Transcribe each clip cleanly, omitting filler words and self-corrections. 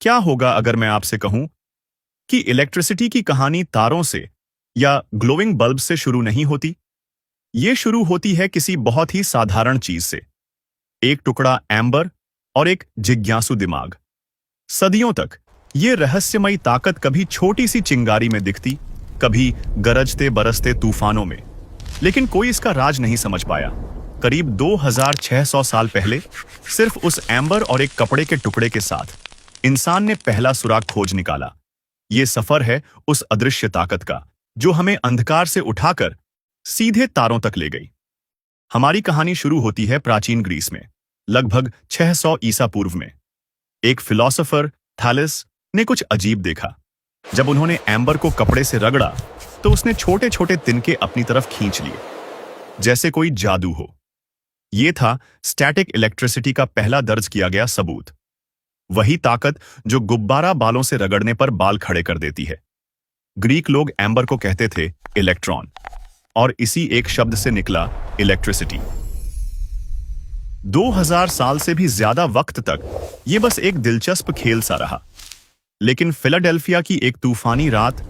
क्या होगा अगर मैं आपसे कहूं कि इलेक्ट्रिसिटी की कहानी तारों से या ग्लोइंग बल्ब से शुरू नहीं होती। ये शुरू होती है किसी बहुत ही साधारण चीज से, एक टुकड़ा एम्बर और एक जिज्ञासु दिमाग। सदियों तक ये रहस्यमयी ताकत कभी छोटी सी चिंगारी में दिखती, कभी गरजते बरसते तूफानों में, लेकिन कोई इसका राज नहीं समझ पाया। करीब 2600 साल पहले सिर्फ उस एम्बर और एक कपड़े के टुकड़े के साथ इंसान ने पहला सुराग खोज निकाला। ये सफर है उस अदृश्य ताकत का जो हमें अंधकार से उठाकर सीधे तारों तक ले गई। हमारी कहानी शुरू होती है प्राचीन ग्रीस में, लगभग 600 ईसा पूर्व में। एक फिलोसोफर थैलेस ने कुछ अजीब देखा। जब उन्होंने एम्बर को कपड़े से रगड़ा तो उसने छोटे छोटे तिनके अपनी तरफ खींच लिए, जैसे कोई जादू हो। यह था स्टैटिक इलेक्ट्रिसिटी का पहला दर्ज किया गया सबूत। वही ताकत जो गुब्बारा बालों से रगड़ने पर बाल खड़े कर देती है। ग्रीक लोग एम्बर को कहते थे इलेक्ट्रॉन, और इसी एक शब्द से निकला इलेक्ट्रिसिटी। 2000 साल से भी ज्यादा वक्त तक यह बस एक दिलचस्प खेल सा रहा, लेकिन फिलाडेल्फिया की एक तूफानी रात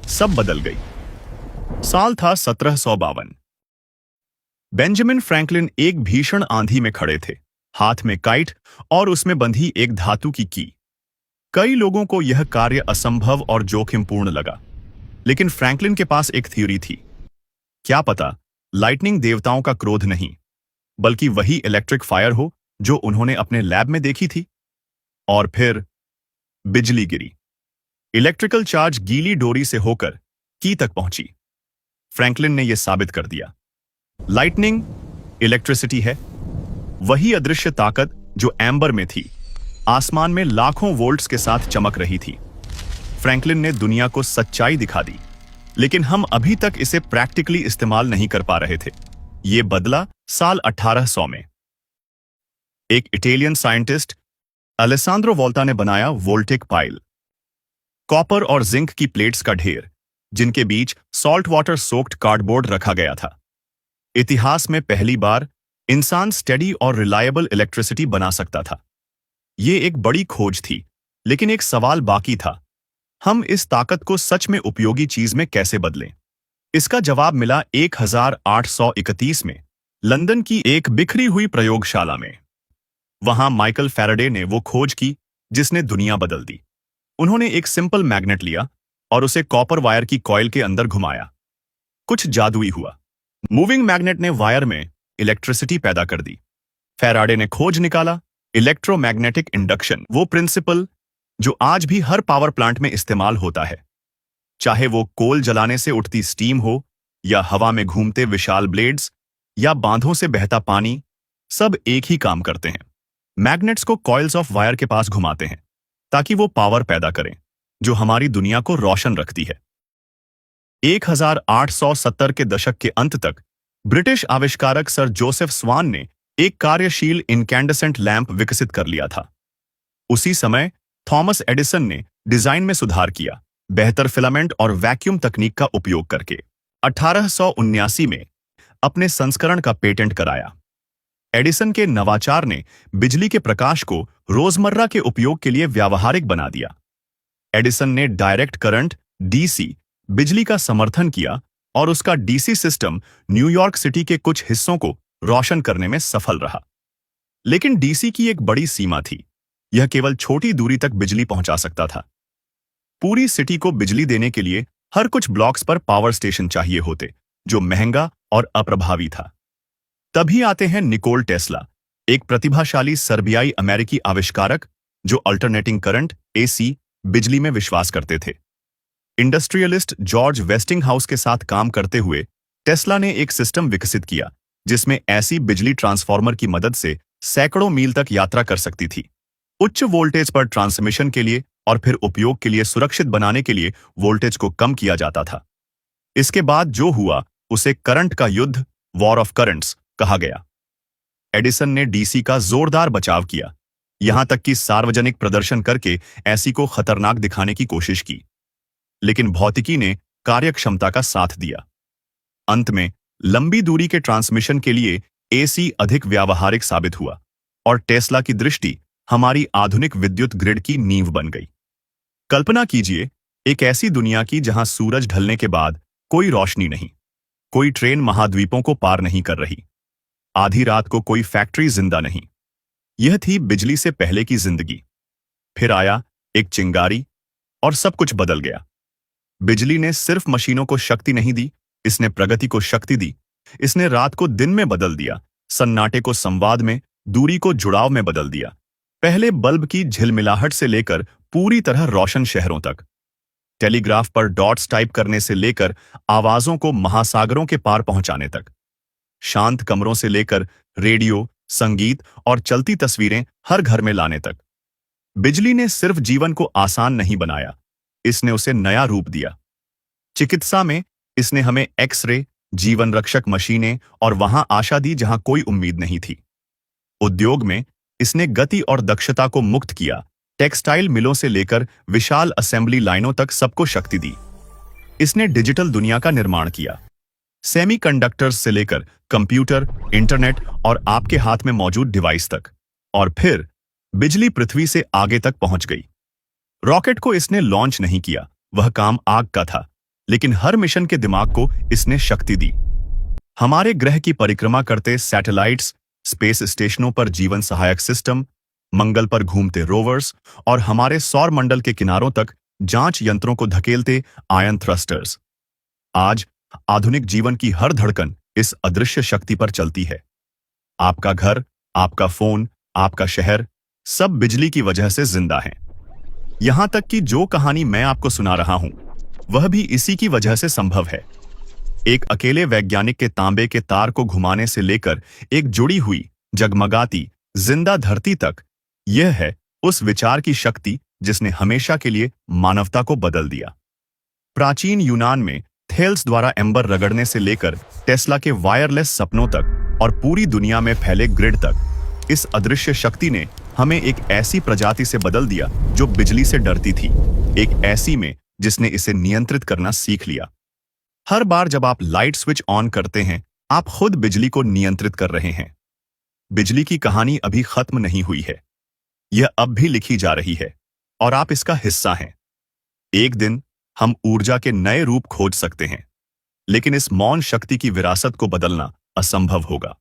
सब बदल गई। साल था 1752। बेंजामिन फ्रैंकलिन एक भीषण आंधी में खड़े थे, हाथ में काइट और उसमें बंधी एक धातु की की। कई लोगों को यह कार्य असंभव और जोखिमपूर्ण लगा, लेकिन फ्रैंकलिन के पास एक थ्योरी थी। क्या पता लाइटनिंग देवताओं का क्रोध नहीं, बल्कि वही इलेक्ट्रिक फायर हो जो उन्होंने अपने लैब में देखी थी। और फिर बिजली गिरी। इलेक्ट्रिकल चार्ज गीली डोरी से होकर की तक पहुंची। फ्रैंकलिन ने यह साबित कर दिया, लाइटनिंग इलेक्ट्रिसिटी है। वही अदृश्य ताकत जो एम्बर में थी, आसमान में लाखों वोल्ट्स के साथ चमक रही थी। फ्रैंकलिन ने दुनिया को सच्चाई दिखा दी, लेकिन हम अभी तक इसे प्रैक्टिकली इस्तेमाल नहीं कर पा रहे थे। यह बदला साल 1800 में। एक इटालियन साइंटिस्ट अलेसांद्रो वोल्टा ने बनाया वोल्टिक पाइल, कॉपर और जिंक की प्लेट्स का ढेर, जिनके बीच सॉल्ट वाटर सोक्ड कार्डबोर्ड रखा गया था। इतिहास में पहली बार इंसान स्टेडी और रिलायबल इलेक्ट्रिसिटी बना सकता था। यह एक बड़ी खोज थी, लेकिन एक सवाल बाकी था, हम इस ताकत को सच में उपयोगी चीज में कैसे बदलें? इसका जवाब मिला 1831 में लंदन की एक बिखरी हुई प्रयोगशाला में। वहां माइकल फैराडे ने वो खोज की जिसने दुनिया बदल दी। उन्होंने एक सिंपल मैग्नेट लिया और उसे कॉपर वायर की कॉइल के अंदर घुमाया। कुछ जादुई हुआ। मूविंग मैग्नेट ने वायर में इलेक्ट्रिसिटी पैदा कर दी। फैराडे ने खोज निकाला इलेक्ट्रोमैग्नेटिक इंडक्शन, वो प्रिंसिपल जो आज भी हर पावर प्लांट में इस्तेमाल होता है। चाहे वो कोल जलाने से उठती स्टीम हो, या हवा में घूमते विशाल ब्लेड्स, या बांधों से बहता पानी, सब एक ही काम करते हैं। मैग्नेट्स को कॉइल्स ऑफ वायर के पास घुमाते हैं ताकि वो पावर पैदा करें जो हमारी दुनिया को रोशन रखती है। 1870 के दशक के अंत तक ब्रिटिश आविष्कारक सर जोसेफ स्वान ने एक कार्यशील इनकैंडेसेंट लैंप विकसित कर लिया था। उसी समय थॉमस एडिसन ने डिजाइन में सुधार किया, बेहतर फिलामेंट और वैक्यूम तकनीक का उपयोग करके 1879 में अपने संस्करण का पेटेंट कराया। एडिसन के नवाचार ने बिजली के प्रकाश को रोजमर्रा के उपयोग के लिए व्यावहारिक बना दिया। एडिसन ने डायरेक्ट करंट डीसी बिजली का समर्थन किया और उसका डीसी सिस्टम न्यूयॉर्क सिटी के कुछ हिस्सों को रोशन करने में सफल रहा। लेकिन डीसी की एक बड़ी सीमा थी, यह केवल छोटी दूरी तक बिजली पहुंचा सकता था। पूरी सिटी को बिजली देने के लिए हर कुछ ब्लॉक्स पर पावर स्टेशन चाहिए होते, जो महंगा और अप्रभावी था। तभी आते हैं निकोल टेस्ला, एक प्रतिभाशाली सर्बियाई अमेरिकी आविष्कारक जो अल्टरनेटिंग करंट एसी बिजली में विश्वास करते थे। इंडस्ट्रियलिस्ट जॉर्ज वेस्टिंगहाउस के साथ काम करते हुए टेस्ला ने एक सिस्टम विकसित किया जिसमें ऐसी बिजली ट्रांसफार्मर की मदद से सैकड़ों मील तक यात्रा कर सकती थी। उच्च वोल्टेज पर ट्रांसमिशन के लिए और फिर उपयोग के लिए सुरक्षित बनाने के लिए वोल्टेज को कम किया जाता था। इसके बाद जो हुआ उसे करंट का युद्ध, वॉर ऑफ करंट्स, कहा गया। एडिसन ने डीसी का जोरदार बचाव किया, यहां तक कि सार्वजनिक प्रदर्शन करके ऐसी को खतरनाक दिखाने की कोशिश की। लेकिन भौतिकी ने कार्यक्षमता का साथ दिया। अंत में लंबी दूरी के ट्रांसमिशन के लिए एसी अधिक व्यावहारिक साबित हुआ और टेस्ला की दृष्टि हमारी आधुनिक विद्युत ग्रिड की नींव बन गई। कल्पना कीजिए एक ऐसी दुनिया की जहां सूरज ढलने के बाद कोई रोशनी नहीं, कोई ट्रेन महाद्वीपों को पार नहीं कर रही, आधी रात को कोई फैक्ट्री जिंदा नहीं। यह थी बिजली से पहले की जिंदगी। फिर आया एक चिंगारी और सब कुछ बदल गया। बिजली ने सिर्फ मशीनों को शक्ति नहीं दी, इसने प्रगति को शक्ति दी। इसने रात को दिन में बदल दिया, सन्नाटे को संवाद में, दूरी को जुड़ाव में बदल दिया। पहले बल्ब की झिलमिलाहट से लेकर पूरी तरह रोशन शहरों तक, टेलीग्राफ पर डॉट्स टाइप करने से लेकर आवाजों को महासागरों के पार पहुंचाने तक, शांत कमरों से लेकर रेडियो, संगीत और चलती तस्वीरें हर घर में लाने तक। बिजली ने सिर्फ जीवन को आसान नहीं बनाया, इसने उसे नया रूप दिया। चिकित्सा में इसने हमें एक्स-रे, जीवन रक्षक मशीनें और वहां आशा दी जहां कोई उम्मीद नहीं थी। उद्योग में इसने गति और दक्षता को मुक्त किया, टेक्सटाइल मिलों से लेकर विशाल असेंबली लाइनों तक सबको शक्ति दी। इसने डिजिटल दुनिया का निर्माण किया, सेमीकंडक्टर्स से लेकर कंप्यूटर, इंटरनेट और आपके हाथ में मौजूद डिवाइस तक। और फिर बिजली पृथ्वी से आगे तक पहुंच गई। रॉकेट को इसने लॉन्च नहीं किया, वह काम आग का था, लेकिन हर मिशन के दिमाग को इसने शक्ति दी। हमारे ग्रह की परिक्रमा करते सैटेलाइट्स, स्पेस स्टेशनों पर जीवन सहायक सिस्टम, मंगल पर घूमते रोवर्स और हमारे सौर मंडल के किनारों तक जांच यंत्रों को धकेलते आयन थ्रस्टर्स। आज आधुनिक जीवन की हर धड़कन इस अदृश्य शक्ति पर चलती है। आपका घर, आपका फोन, आपका शहर, सब बिजली की वजह से जिंदा हैं। यहां तक कि जो कहानी मैं आपको सुना रहा हूं, वह भी इसी की वजह से संभव है। एक अकेले वैज्ञानिक के तांबे के तार को घुमाने से लेकर एक जुड़ी हुई, जगमगाती, जिंदा धरती तक, यह है उस विचार की शक्ति जिसने हमेशा के लिए मानवता को बदल दिया। प्राचीन यूनान में थेल्स द्वारा एम्बर रगड़ने से लेकर टेस्ला के वायरलेस सपनों तक और पूरी दुनिया में फैले ग्रिड तक, इस अदृश्य शक्ति ने हमें एक ऐसी प्रजाति से बदल दिया जो बिजली से डरती थी, एक ऐसी में जिसने इसे नियंत्रित करना सीख लिया। हर बार जब आप लाइट स्विच ऑन करते हैं, आप खुद बिजली को नियंत्रित कर रहे हैं। बिजली की कहानी अभी खत्म नहीं हुई है, यह अब भी लिखी जा रही है और आप इसका हिस्सा हैं। एक दिन हम ऊर्जा के नए रूप खोज सकते हैं, लेकिन इस मौन शक्ति की विरासत को बदलना असंभव होगा।